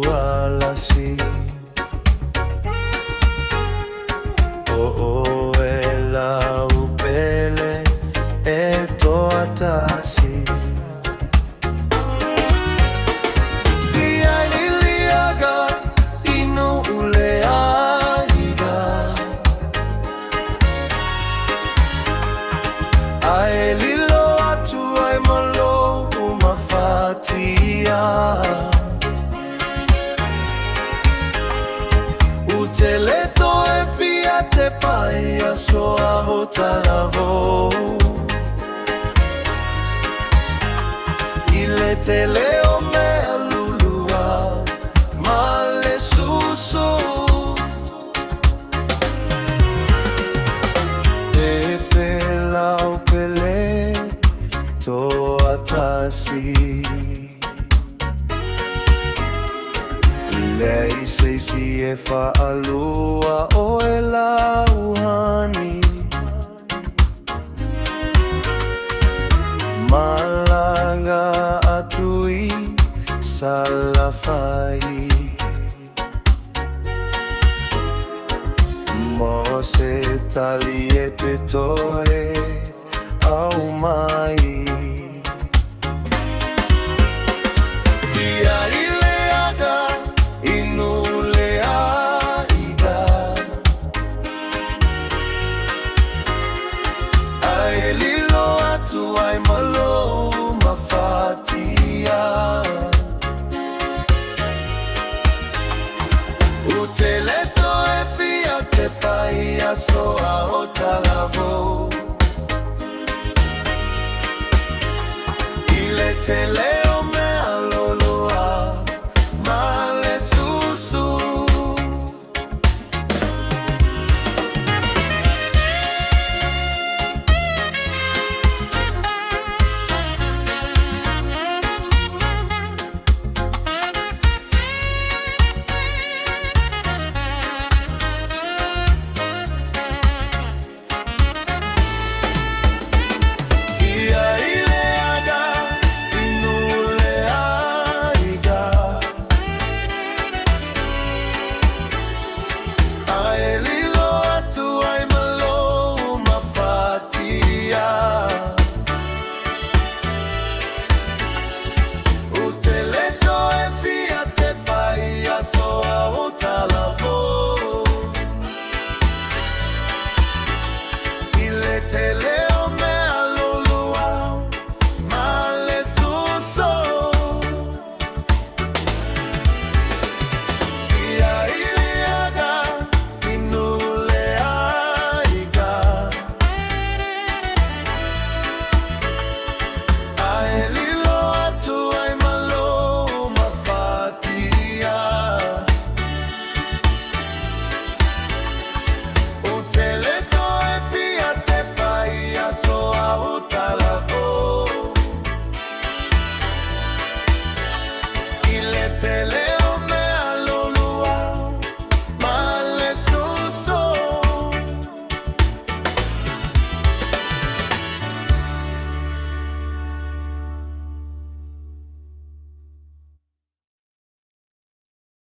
alasi o ela upele eto atasi Tia ni Leaga inu ule aiga Ae lilo atu ai malo umafatia Uteleto e fiate paia soa hotaravo Ile teleo mea lulua male susu Pepe lau pele to atasi Lei si e fa alua o e la uhani Malanga atui salafai Mose taliete toe au mai Lilo atu ai malo mafatia Uteleto e fiate paia soa hotalavo Ile tele